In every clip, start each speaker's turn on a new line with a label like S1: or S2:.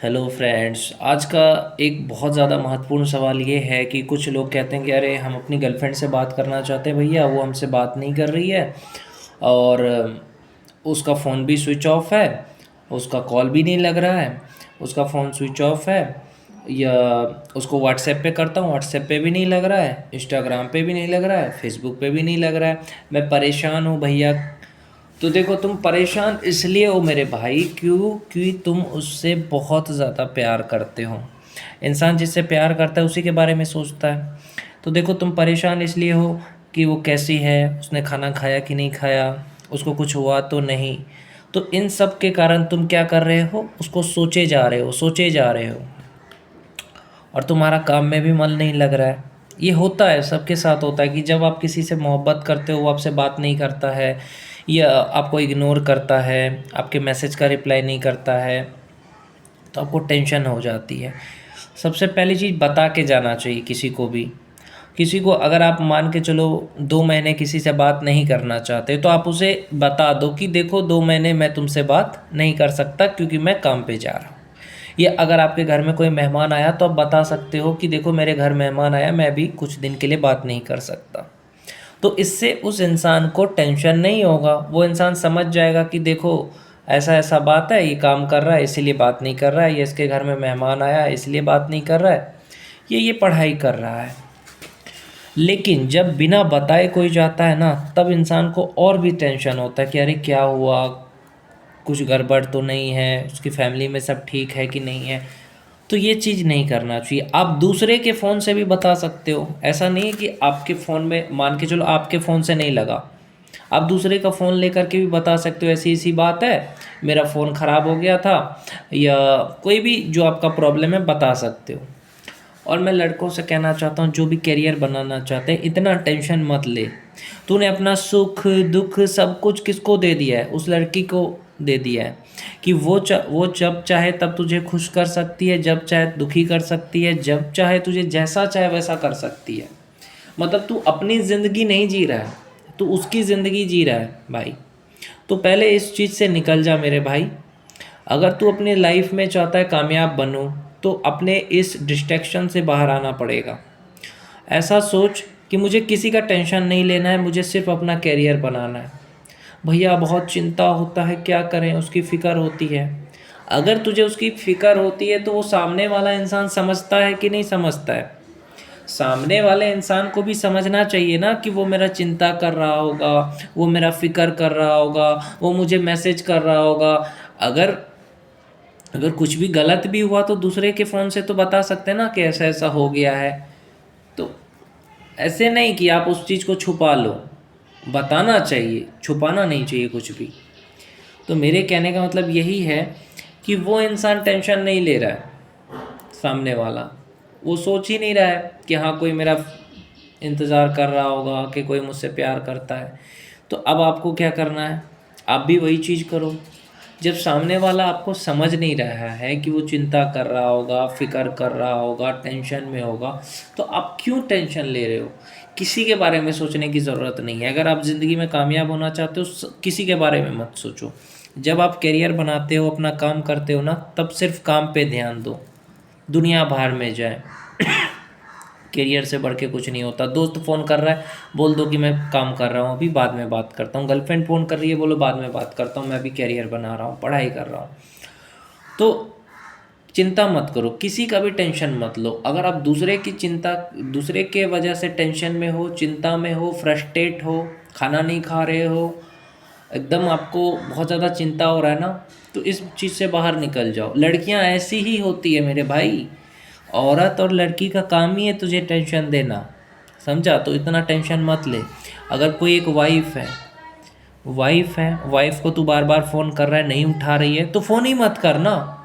S1: Hello friends, आज का एक बहुत ज़्यादा महत्वपूर्ण सवाल ये है कि कुछ लोग कहते हैं कि अरे हम अपनी गर्लफ्रेंड से बात करना चाहते हैं भैया, वो हमसे बात नहीं कर रही है और उसका फ़ोन भी स्विच ऑफ है, उसका कॉल भी नहीं लग रहा है, उसका फ़ोन स्विच ऑफ है, या उसको व्हाट्सएप पे करता हूँ, व्हाट्सएप पे भी नहीं लग रहा है, इंस्टाग्राम पे भी नहीं लग रहा है, फेसबुक पे भी नहीं लग रहा है। मैं परेशान हूँ भैया। तो देखो, तुम परेशान इसलिए हो मेरे भाई क्योंकि तुम उससे बहुत ज़्यादा प्यार करते हो। इंसान जिससे प्यार करता है उसी के बारे में सोचता है। तो देखो, तुम परेशान इसलिए हो कि वो कैसी है, उसने खाना खाया कि नहीं खाया, उसको कुछ हुआ तो नहीं। तो इन सब के कारण तुम क्या कर रहे हो, उसको सोचे जा रहे हो, सोचे जा रहे हो, और तुम्हारा काम में भी मन नहीं लग रहा है। ये होता है, सबके साथ होता है कि जब आप किसी से मोहब्बत करते हो, वो आपसे बात नहीं करता है या आपको इग्नोर करता है, आपके मैसेज का रिप्लाई नहीं करता है, तो आपको टेंशन हो जाती है। सबसे पहली चीज़, बता के जाना चाहिए किसी को भी। किसी को अगर आप मान के चलो 2 महीने किसी से बात नहीं करना चाहते, तो आप उसे बता दो कि देखो 2 महीने मैं तुमसे बात नहीं कर सकता क्योंकि मैं काम पे जा रहा हूँ। या अगर आपके घर में कोई मेहमान आया तो आप बता सकते हो कि देखो मेरे घर मेहमान आया, मैं भी कुछ दिन के लिए बात नहीं कर सकता। तो इससे उस इंसान को टेंशन नहीं होगा, वो इंसान समझ जाएगा कि देखो ऐसा ऐसा बात है, ये काम कर रहा है इसीलिए बात नहीं कर रहा है, ये इसके घर में मेहमान आया है इसलिए बात नहीं कर रहा है, ये पढ़ाई कर रहा है। लेकिन जब बिना बताए कोई जाता है ना, तब इंसान को और भी टेंशन होता है कि अरे क्या हुआ, कुछ गड़बड़ तो नहीं है, उसकी फैमिली में सब ठीक है कि नहीं है। तो ये चीज़ नहीं करना चाहिए। आप दूसरे के फ़ोन से भी बता सकते हो, ऐसा नहीं है कि आपके फ़ोन में, मान के चलो आपके फ़ोन से नहीं लगा, आप दूसरे का फ़ोन लेकर के भी बता सकते हो ऐसी ऐसी बात है, मेरा फ़ोन ख़राब हो गया था, या कोई भी जो आपका प्रॉब्लम है बता सकते हो। और मैं लड़कों से कहना चाहता हूँ, जो भी करियर बनाना चाहते हैं, इतना टेंशन मत ले। तूने अपना सुख दुख सब कुछ किसको दे दिया है, उस लड़की को दे दिया है कि वो जब चाहे तब तुझे खुश कर सकती है, जब चाहे दुखी कर सकती है, जब चाहे तुझे जैसा चाहे वैसा कर सकती है। मतलब तू अपनी ज़िंदगी नहीं जी रहा है, तू उसकी ज़िंदगी जी रहा है भाई। तो पहले इस चीज़ से निकल जा मेरे भाई। अगर तू अपने लाइफ में चाहता है कामयाब बनूं, तो अपने इस डिस्ट्रैक्शन से बाहर आना पड़ेगा। ऐसा सोच कि मुझे किसी का टेंशन नहीं लेना है, मुझे सिर्फ अपना कैरियर बनाना है। भैया बहुत चिंता होता है, क्या करें, उसकी फ़िक्र होती है। अगर तुझे उसकी फ़िक्र होती है तो वो सामने वाला इंसान समझता है कि नहीं समझता है। सामने वाले इंसान को भी समझना चाहिए ना कि वो मेरा चिंता कर रहा होगा, वो मेरा फ़िक्र कर रहा होगा, वो मुझे मैसेज कर रहा होगा। अगर अगर कुछ भी गलत भी हुआ तो दूसरे के फ़ोन से तो बता सकते हैं ना कि ऐसा ऐसा हो गया है। तो ऐसे नहीं कि आप उस चीज़ को छुपा लो, बताना चाहिए, छुपाना नहीं चाहिए कुछ भी। तो मेरे कहने का मतलब यही है कि वो इंसान टेंशन नहीं ले रहा है, सामने वाला वो सोच ही नहीं रहा है कि हाँ कोई मेरा इंतज़ार कर रहा होगा, कि कोई मुझसे प्यार करता है। तो अब आपको क्या करना है, आप भी वही चीज़ करो। जब सामने वाला आपको समझ नहीं रहा है कि वो चिंता कर रहा होगा, फ़िक्र कर रहा होगा, टेंशन में होगा, तो आप क्यों टेंशन ले रहे हो। किसी के बारे में सोचने की ज़रूरत नहीं है। अगर आप ज़िंदगी में कामयाब होना चाहते हो, किसी के बारे में मत सोचो। जब आप करियर बनाते हो, अपना काम करते हो ना, तब सिर्फ काम पे ध्यान दो। दुनिया बाहर में जाए, करियर से बढ़ के कुछ नहीं होता। दोस्त फ़ोन कर रहा है, बोल दो कि मैं काम कर रहा हूँ, अभी बाद में बात करता हूँ। गर्लफ्रेंड फ़ोन कर रही है, बोलो बाद में बात करता हूँ, मैं अभी करियर बना रहा हूँ, पढ़ाई कर रहा हूँ। तो चिंता मत करो, किसी का भी टेंशन मत लो। अगर आप दूसरे की चिंता, दूसरे के वजह से टेंशन में हो, चिंता में हो, फ्रस्ट्रेट हो, खाना नहीं खा रहे हो, एकदम आपको बहुत ज़्यादा चिंता हो रहा है ना, तो इस चीज़ से बाहर निकल जाओ। लड़कियां ऐसी ही होती है मेरे भाई। औरत और लड़की का काम ही है तुझे टेंशन देना, समझा। तो इतना टेंशन मत ले। अगर कोई एक वाइफ को तू बार बार फ़ोन कर रहा है, नहीं उठा रही है, तो फ़ोन ही मत करना।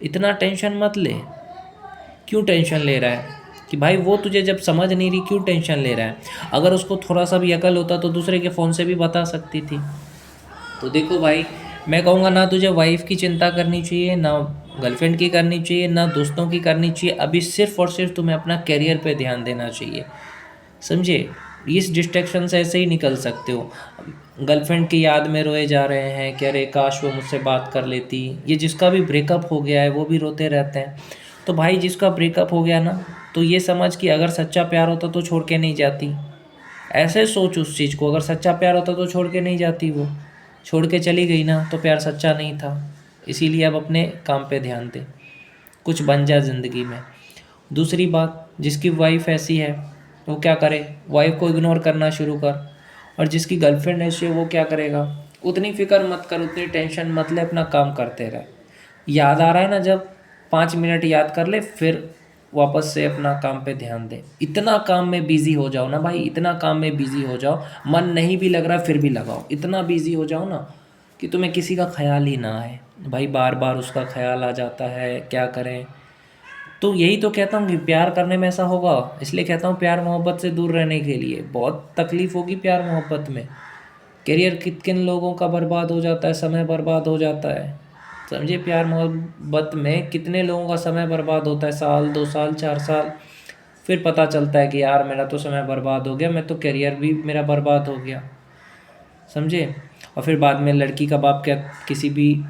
S1: इतना टेंशन मत ले। क्यों टेंशन ले रहा है कि भाई वो तुझे जब समझ नहीं रही, क्यों टेंशन ले रहा है। अगर उसको थोड़ा सा भी अकल होता तो दूसरे के फ़ोन से भी बता सकती थी। तो देखो भाई, मैं कहूँगा ना तुझे वाइफ़ की चिंता करनी चाहिए, ना गर्लफ्रेंड की करनी चाहिए, ना दोस्तों की करनी चाहिए। अभी सिर्फ़ और सिर्फ तुम्हें अपना करियर पे ध्यान देना चाहिए, समझे। इस डिस्ट्रैक्शन से ऐसे ही निकल सकते हो। गर्लफ्रेंड की याद में रोए जा रहे हैं कि अरे काश वो मुझसे बात कर लेती। ये जिसका भी ब्रेकअप हो गया है वो भी रोते रहते हैं। तो भाई जिसका ब्रेकअप हो गया ना, तो ये समझ कि अगर सच्चा प्यार होता तो छोड़ के नहीं जाती। ऐसे सोच उस चीज़ को, अगर सच्चा प्यार होता तो छोड़ के नहीं जाती, वो छोड़ के चली गई ना, तो प्यार सच्चा नहीं था। इसीलिए अब अपने काम पे ध्यान दे, कुछ बन जा ज़िंदगी में। दूसरी बात, जिसकी वाइफ ऐसी है वो क्या करे, वाइफ को इग्नोर करना शुरू कर। और जिसकी गर्लफ्रेंड ऐसी है वो क्या करेगा, उतनी फ़िक्र मत कर, उतनी टेंशन मत ले, अपना काम करते रह। याद आ रहा है ना जब, 5 मिनट याद कर ले, फिर वापस से अपना काम पे ध्यान दे। इतना काम में बिज़ी हो जाओ ना भाई, इतना काम में बिज़ी हो जाओ, मन नहीं भी लग रहा फिर भी लगाओ। इतना बिज़ी हो जाओ ना कि तुम्हें किसी का ख्याल ही ना आए। भाई बार बार उसका ख्याल आ जाता है, क्या करें। तो यही तो कहता हूँ कि प्यार करने में ऐसा होगा, इसलिए कहता हूँ प्यार मोहब्बत से दूर रहने के लिए। बहुत तकलीफ़ होगी प्यार मोहब्बत में। करियर किन लोगों का बर्बाद हो जाता है, समय बर्बाद हो जाता है। समझे, प्यार मोहब्बत में कितने लोगों का समय बर्बाद होता है, साल 2 साल 4 साल। फिर पता चलता है कि यार मेरा तो समय बर्बाद हो गया, मैं तो करियर भी मेरा बर्बाद हो गया। समझे। और फिर बाद में लड़की का बाप क्या किसी भी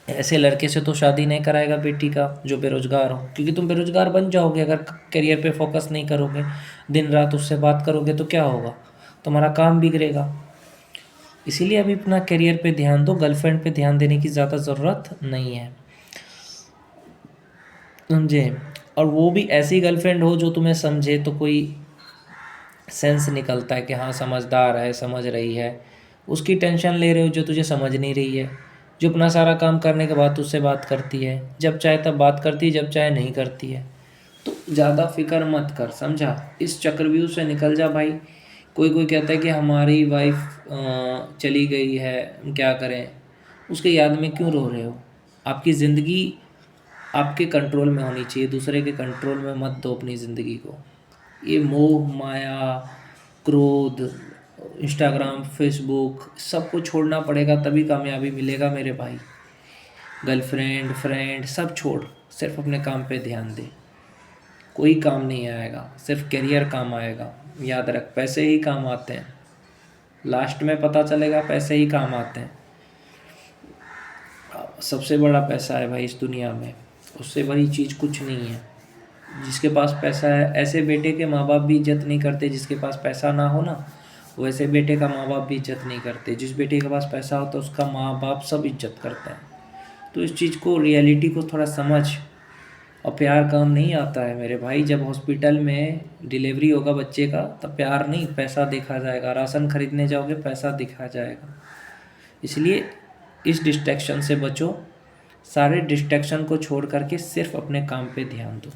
S1: ऐसे लड़के से तो शादी नहीं कराएगा बेटी का जो बेरोज़गार हो, क्योंकि तुम बेरोज़गार बन जाओगे अगर करियर पे फोकस नहीं करोगे, दिन रात उससे बात करोगे तो क्या होगा, तुम्हारा काम बिगड़ेगा। इसीलिए अभी अपना करियर पे ध्यान दो, गर्लफ्रेंड पे ध्यान देने की ज़्यादा ज़रूरत नहीं है। समझे। और वो भी ऐसी गर्लफ्रेंड हो जो तुम्हें समझे, तो कोई सेंस निकलता है कि हाँ समझदार है, समझ रही है। उसकी टेंशन ले रहे हो जो तुझे समझ नहीं रही है, जो अपना सारा काम करने के बाद तुझसे बात करती है, जब चाहे तब बात करती है, जब चाहे नहीं करती है। तो ज़्यादा फिक्र मत कर, समझा। इस चक्रव्यूह से निकल जा भाई। कोई कोई कहता है कि हमारी वाइफ चली गई है, हम क्या करें। उसके याद में क्यों रो रहे हो। आपकी ज़िंदगी आपके कंट्रोल में होनी चाहिए, दूसरे के कंट्रोल में मत दो अपनी ज़िंदगी को। ये मोह माया, क्रोध, इंस्टाग्राम, फेसबुक, सबको छोड़ना पड़ेगा, तभी कामयाबी मिलेगा मेरे भाई। गर्लफ्रेंड, फ्रेंड सब छोड़, सिर्फ अपने काम पे ध्यान दे। कोई काम नहीं आएगा, सिर्फ करियर काम आएगा। याद रख, पैसे ही काम आते हैं, लास्ट में पता चलेगा पैसे ही काम आते हैं। सबसे बड़ा पैसा है भाई इस दुनिया में, उससे बड़ी चीज़ कुछ नहीं है। जिसके पास पैसा है, ऐसे बेटे के माँ बाप भी इज्जत नहीं करते। जिसके पास पैसा ना हो ना, वैसे बेटे का माँ बाप भी इज्जत नहीं करते। जिस बेटे के पास पैसा होता है उसका माँ बाप सब इज्जत करते हैं। तो इस चीज़ को, रियलिटी को थोड़ा समझ। और प्यार काम नहीं आता है मेरे भाई। जब हॉस्पिटल में डिलीवरी होगा बच्चे का, तब प्यार नहीं पैसा देखा जाएगा। राशन खरीदने जाओगे, पैसा दिखा जाएगा। इसलिए इस डिस्ट्रैक्शन से बचो, सारे डिस्ट्रैक्शन को छोड़ करके सिर्फ अपने काम पे ध्यान दो।